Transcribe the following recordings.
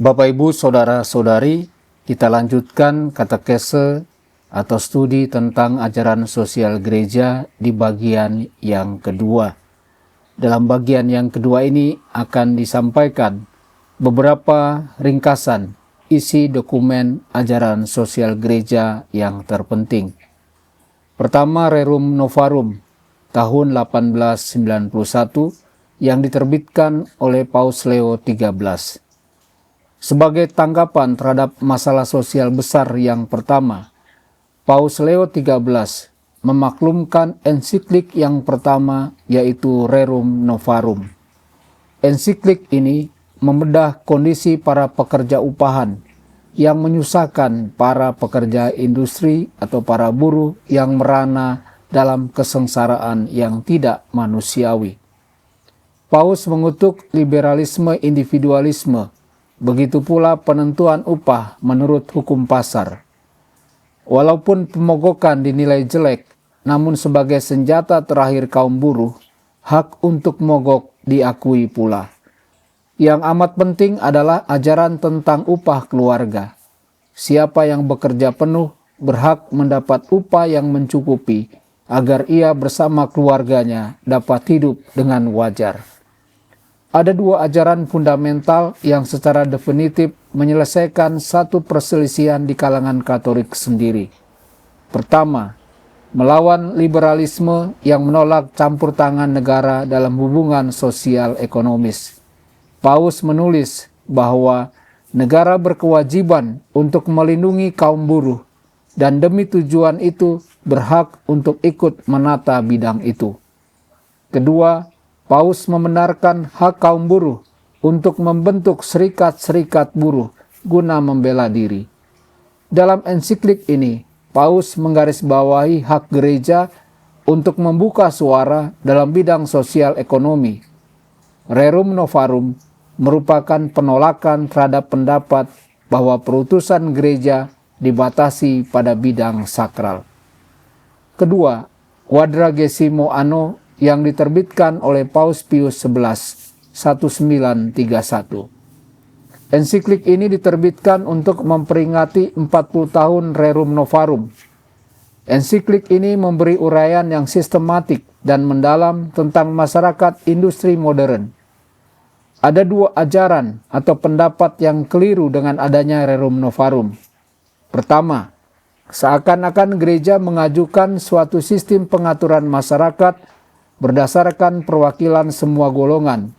Bapak Ibu Saudara-saudari, kita lanjutkan katekese atau studi tentang ajaran sosial gereja di bagian yang kedua. Dalam bagian yang kedua ini akan disampaikan beberapa ringkasan isi dokumen ajaran sosial gereja yang terpenting. Pertama, Rerum Novarum tahun 1891 yang diterbitkan oleh Paus Leo XIII. Sebagai tanggapan terhadap masalah sosial besar yang pertama, Paus Leo XIII memaklumkan ensiklik yang pertama, yaitu Rerum Novarum. Ensiklik ini membedah kondisi para pekerja upahan yang menyusahkan para pekerja industri atau para buruh yang merana dalam kesengsaraan yang tidak manusiawi. Paus mengutuk liberalisme individualisme, begitu pula penentuan upah menurut hukum pasar. Walaupun pemogokan dinilai jelek, namun sebagai senjata terakhir kaum buruh, hak untuk mogok diakui pula. Yang amat penting adalah ajaran tentang upah keluarga. Siapa yang bekerja penuh berhak mendapat upah yang mencukupi agar ia bersama keluarganya dapat hidup dengan wajar. Ada dua ajaran fundamental yang secara definitif menyelesaikan satu perselisihan di kalangan Katolik sendiri. Pertama, melawan liberalisme yang menolak campur tangan negara dalam hubungan sosial ekonomis. Paus menulis bahwa negara berkewajiban untuk melindungi kaum buruh dan demi tujuan itu berhak untuk ikut menata bidang itu. Kedua, Paus membenarkan hak kaum buruh untuk membentuk serikat-serikat buruh guna membela diri. Dalam ensiklik ini, Paus menggarisbawahi hak gereja untuk membuka suara dalam bidang sosial ekonomi. Rerum Novarum merupakan penolakan terhadap pendapat bahwa perutusan gereja dibatasi pada bidang sakral. Kedua, Quadragesimo Anno yang diterbitkan oleh Paus Pius XI 1931. Ensiklik ini diterbitkan untuk memperingati 40 tahun Rerum Novarum. Ensiklik ini memberi uraian yang sistematik dan mendalam tentang masyarakat industri modern. Ada dua ajaran atau pendapat yang keliru dengan adanya Rerum Novarum. Pertama, seakan-akan gereja mengajukan suatu sistem pengaturan masyarakat berdasarkan perwakilan semua golongan,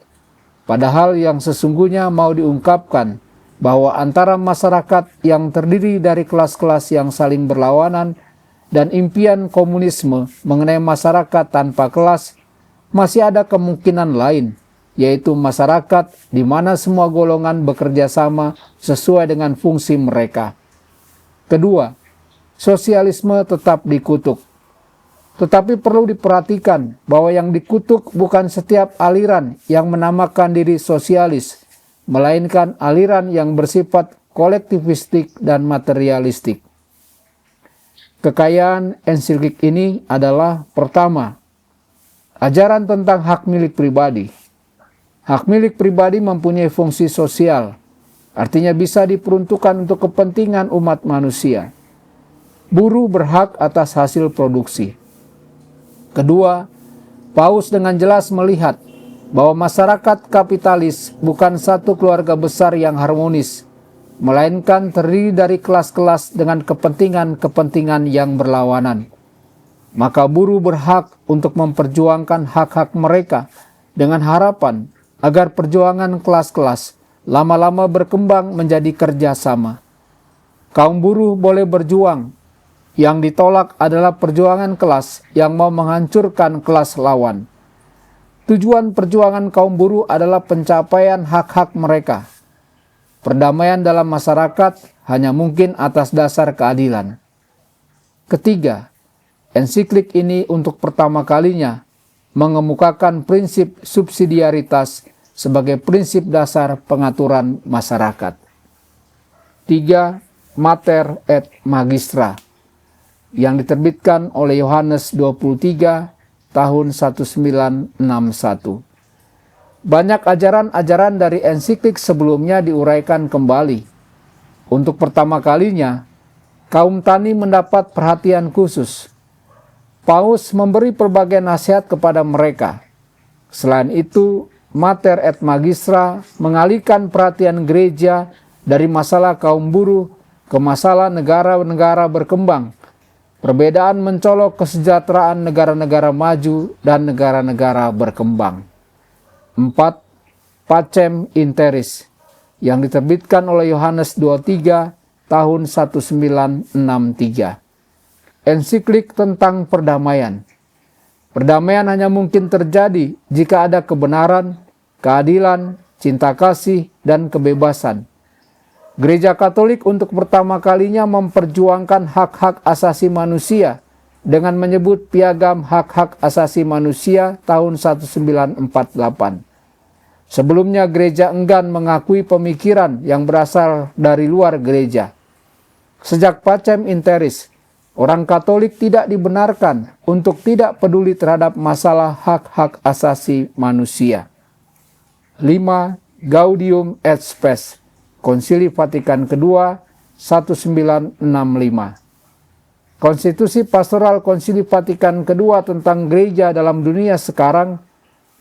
padahal yang sesungguhnya mau diungkapkan bahwa antara masyarakat yang terdiri dari kelas-kelas yang saling berlawanan dan impian komunisme mengenai masyarakat tanpa kelas, masih ada kemungkinan lain, yaitu masyarakat di mana semua golongan bekerja sama sesuai dengan fungsi mereka. Kedua, sosialisme tetap dikutuk. Tetapi perlu diperhatikan bahwa yang dikutuk bukan setiap aliran yang menamakan diri sosialis, melainkan aliran yang bersifat kolektivistik dan materialistik. Kekayaan ensiklik ini adalah pertama, ajaran tentang hak milik pribadi. Hak milik pribadi mempunyai fungsi sosial, artinya bisa diperuntukkan untuk kepentingan umat manusia. Buruh berhak atas hasil produksi. Kedua, Paus dengan jelas melihat bahwa masyarakat kapitalis bukan satu keluarga besar yang harmonis, melainkan terdiri dari kelas-kelas dengan kepentingan-kepentingan yang berlawanan. Maka buruh berhak untuk memperjuangkan hak-hak mereka dengan harapan agar perjuangan kelas-kelas lama-lama berkembang menjadi kerjasama. Kaum buruh boleh berjuang. Yang ditolak adalah perjuangan kelas yang mau menghancurkan kelas lawan. Tujuan perjuangan kaum buruh adalah pencapaian hak-hak mereka. Perdamaian dalam masyarakat hanya mungkin atas dasar keadilan. Ketiga, ensiklik ini untuk pertama kalinya mengemukakan prinsip subsidiaritas sebagai prinsip dasar pengaturan masyarakat. 3. Mater et Magistra yang diterbitkan oleh Yohanes 23 tahun 1961. banyak ajaran-ajaran dari ensiklik sebelumnya diuraikan kembali. Untuk pertama kalinya, kaum tani mendapat perhatian khusus. Paus memberi berbagai nasihat kepada mereka. Selain itu, Mater et Magistra mengalihkan perhatian gereja dari masalah kaum buruh ke masalah negara-negara berkembang. Perbedaan mencolok kesejahteraan negara-negara maju dan negara-negara berkembang. 4. Pacem in Terris yang diterbitkan oleh Yohanes 23 tahun 1963. Ensiklik tentang perdamaian. Perdamaian hanya mungkin terjadi jika ada kebenaran, keadilan, cinta kasih, dan kebebasan. Gereja Katolik untuk pertama kalinya memperjuangkan hak-hak asasi manusia dengan menyebut Piagam Hak-Hak Asasi Manusia tahun 1948. Sebelumnya gereja enggan mengakui pemikiran yang berasal dari luar gereja. Sejak Pacem in Terris, orang Katolik tidak dibenarkan untuk tidak peduli terhadap masalah hak-hak asasi manusia. 5. Gaudium et Spes, Konsili Vatikan II 1965. Konstitusi Pastoral Konsili Vatikan II tentang gereja dalam dunia sekarang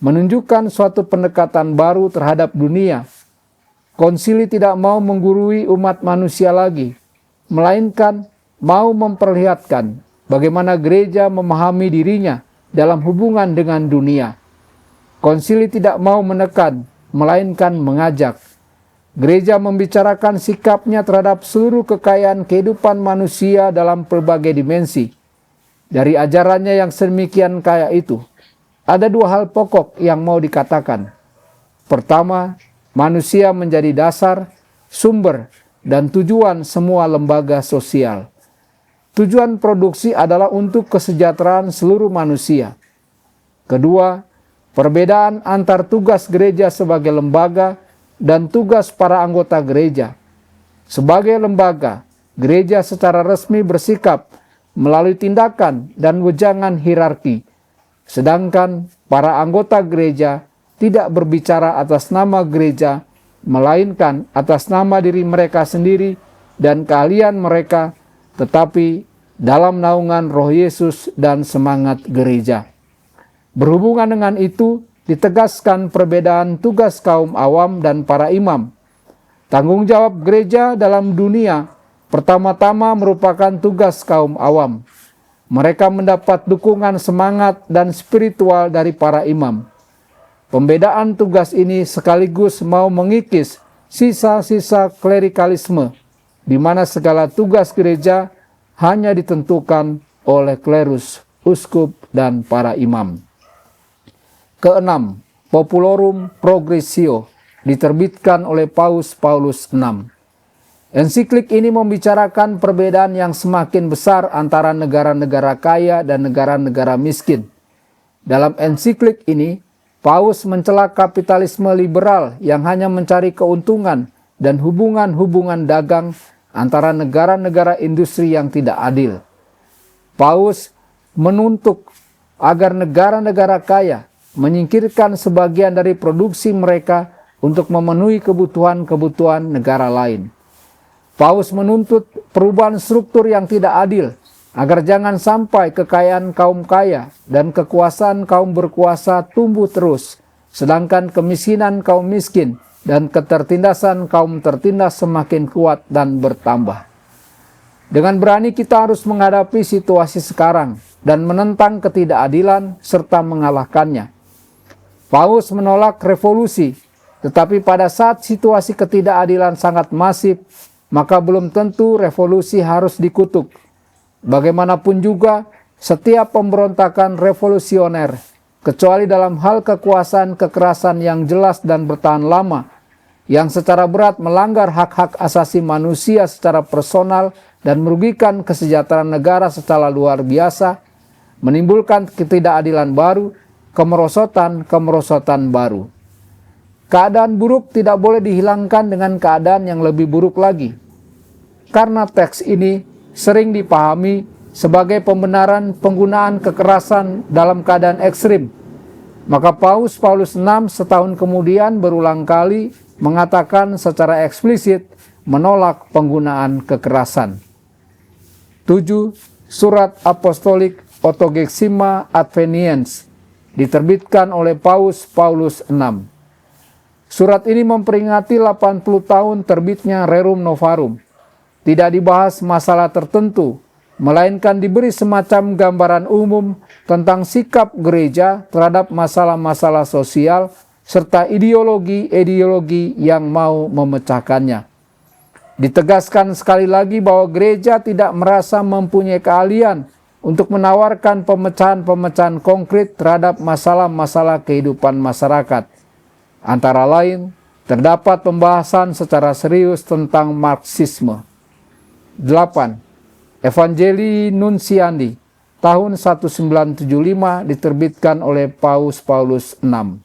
menunjukkan suatu pendekatan baru terhadap dunia. Konsili tidak mau menggurui umat manusia lagi, melainkan mau memperlihatkan bagaimana gereja memahami dirinya dalam hubungan dengan dunia. Konsili tidak mau menekan, melainkan mengajak. Gereja membicarakan sikapnya terhadap seluruh kekayaan kehidupan manusia dalam berbagai dimensi. Dari ajarannya yang sedemikian kaya itu, ada dua hal pokok yang mau dikatakan. Pertama, manusia menjadi dasar, sumber, dan tujuan semua lembaga sosial. Tujuan produksi adalah untuk kesejahteraan seluruh manusia. Kedua, perbedaan antar tugas gereja sebagai lembaga dan tugas para anggota gereja. Sebagai lembaga, gereja secara resmi bersikap melalui tindakan dan wejangan hierarki, sedangkan para anggota gereja tidak berbicara atas nama gereja, melainkan atas nama diri mereka sendiri dan keahlian mereka, tetapi dalam naungan Roh Yesus dan semangat gereja. Berhubungan dengan itu, ditegaskan perbedaan tugas kaum awam dan para imam. Tanggung jawab gereja dalam dunia pertama-tama merupakan tugas kaum awam. Mereka mendapat dukungan semangat dan spiritual dari para imam. Pembedaan tugas ini sekaligus mau mengikis sisa-sisa klerikalisme, di mana segala tugas gereja hanya ditentukan oleh klerus, uskup, dan para imam. Keenam, Populorum Progressio, diterbitkan oleh Paus Paulus VI. Ensiklik ini membicarakan perbedaan yang semakin besar antara negara-negara kaya dan negara-negara miskin. Dalam ensiklik ini, Paus mencela kapitalisme liberal yang hanya mencari keuntungan dan hubungan-hubungan dagang antara negara-negara industri yang tidak adil. Paus menuntut agar negara-negara kaya menyingkirkan sebagian dari produksi mereka untuk memenuhi kebutuhan-kebutuhan negara lain. Paus menuntut perubahan struktur yang tidak adil, agar jangan sampai kekayaan kaum kaya dan kekuasaan kaum berkuasa tumbuh terus, sedangkan kemiskinan kaum miskin dan ketertindasan kaum tertindas semakin kuat dan bertambah. Dengan berani kita harus menghadapi situasi sekarang dan menentang ketidakadilan serta mengalahkannya. Paus menolak revolusi, tetapi pada saat situasi ketidakadilan sangat masif, maka belum tentu revolusi harus dikutuk. Bagaimanapun juga, setiap pemberontakan revolusioner, kecuali dalam hal kekuasaan kekerasan yang jelas dan bertahan lama, yang secara berat melanggar hak-hak asasi manusia secara personal dan merugikan kesejahteraan negara secara luar biasa, menimbulkan ketidakadilan baru, kemerosotan baru. Keadaan buruk tidak boleh dihilangkan dengan keadaan yang lebih buruk lagi. Karena teks ini sering dipahami sebagai pembenaran penggunaan kekerasan dalam keadaan ekstrim. Maka Paus VI setahun kemudian berulang kali mengatakan secara eksplisit menolak penggunaan kekerasan. 7. Surat Apostolik Autogexima Adveniens diterbitkan oleh Paus Paulus VI. Surat ini memperingati 80 tahun terbitnya Rerum Novarum. Tidak dibahas masalah tertentu, melainkan diberi semacam gambaran umum tentang sikap gereja terhadap masalah-masalah sosial serta ideologi-ideologi yang mau memecahkannya. Ditegaskan sekali lagi bahwa gereja tidak merasa mempunyai keahlian untuk menawarkan pemecahan-pemecahan konkret terhadap masalah-masalah kehidupan masyarakat. Antara lain, terdapat pembahasan secara serius tentang Marxisme. 8. Evangelii Nuntiandi tahun 1975 diterbitkan oleh Paus Paulus VI.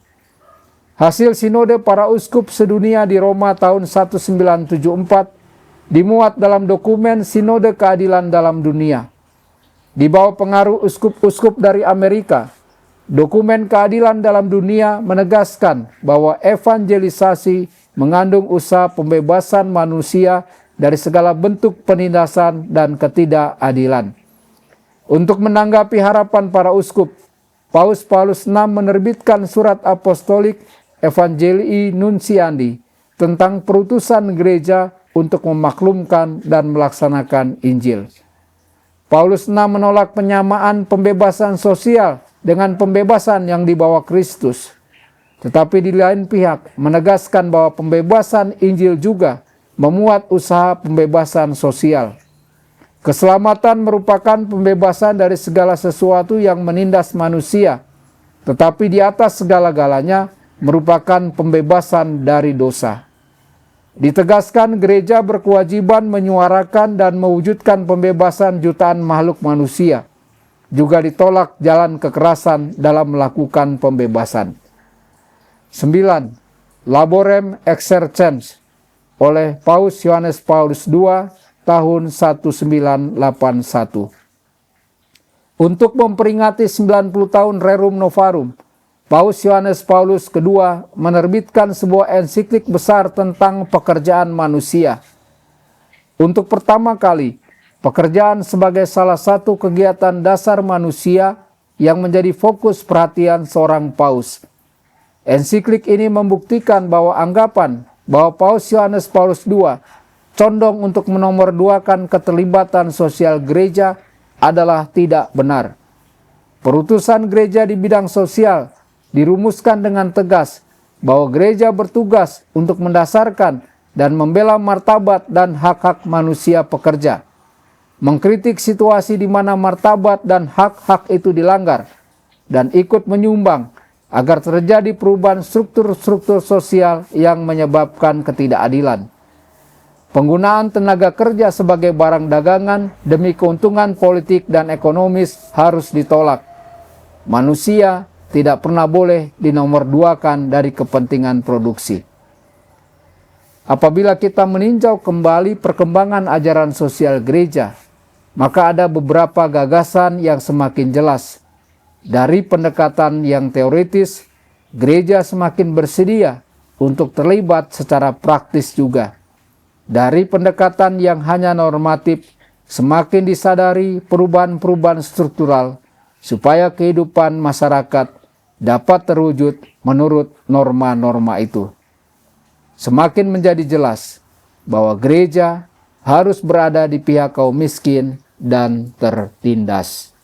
Hasil sinode para uskup sedunia di Roma tahun 1974 dimuat dalam dokumen Sinode Keadilan dalam Dunia. Di bawah pengaruh uskup-uskup dari Amerika, dokumen Keadilan dalam Dunia menegaskan bahwa evangelisasi mengandung usaha pembebasan manusia dari segala bentuk penindasan dan ketidakadilan. Untuk menanggapi harapan para uskup, Paus Paulus VI menerbitkan surat apostolik Evangelii Nuntiandi tentang perutusan gereja untuk memaklumkan dan melaksanakan Injil. Paulus VI menolak penyamaan pembebasan sosial dengan pembebasan yang dibawa Kristus, tetapi di lain pihak menegaskan bahwa pembebasan Injil juga memuat usaha pembebasan sosial. Keselamatan merupakan pembebasan dari segala sesuatu yang menindas manusia, tetapi di atas segala-galanya merupakan pembebasan dari dosa. Ditegaskan gereja berkewajiban menyuarakan dan mewujudkan pembebasan jutaan makhluk manusia. Juga ditolak jalan kekerasan dalam melakukan pembebasan. 9. Laborem Exercens oleh Paus Yohanes Paulus II tahun 1981. Untuk memperingati 90 tahun Rerum Novarum, Paus Yohanes Paulus II menerbitkan sebuah ensiklik besar tentang pekerjaan manusia. Untuk pertama kali, pekerjaan sebagai salah satu kegiatan dasar manusia yang menjadi fokus perhatian seorang paus. Ensiklik ini membuktikan bahwa anggapan bahwa Paus Yohanes Paulus II condong untuk menomorduakan keterlibatan sosial gereja adalah tidak benar. Perutusan gereja di bidang sosial dirumuskan dengan tegas bahwa gereja bertugas untuk mendasarkan dan membela martabat dan hak-hak manusia pekerja, mengkritik situasi di mana martabat dan hak-hak itu dilanggar, dan ikut menyumbang agar terjadi perubahan struktur-struktur sosial yang menyebabkan ketidakadilan. Penggunaan tenaga kerja sebagai barang dagangan demi keuntungan politik dan ekonomis harus ditolak. Manusia tidak pernah boleh dinomorduakan dari kepentingan produksi. Apabila kita meninjau kembali perkembangan ajaran sosial gereja, maka ada beberapa gagasan yang semakin jelas. Dari pendekatan yang teoritis, gereja semakin bersedia untuk terlibat secara praktis juga. Dari pendekatan yang hanya normatif, semakin disadari perubahan-perubahan struktural supaya kehidupan masyarakat dapat terwujud menurut norma-norma itu. Semakin menjadi jelas bahwa gereja harus berada di pihak kaum miskin dan tertindas.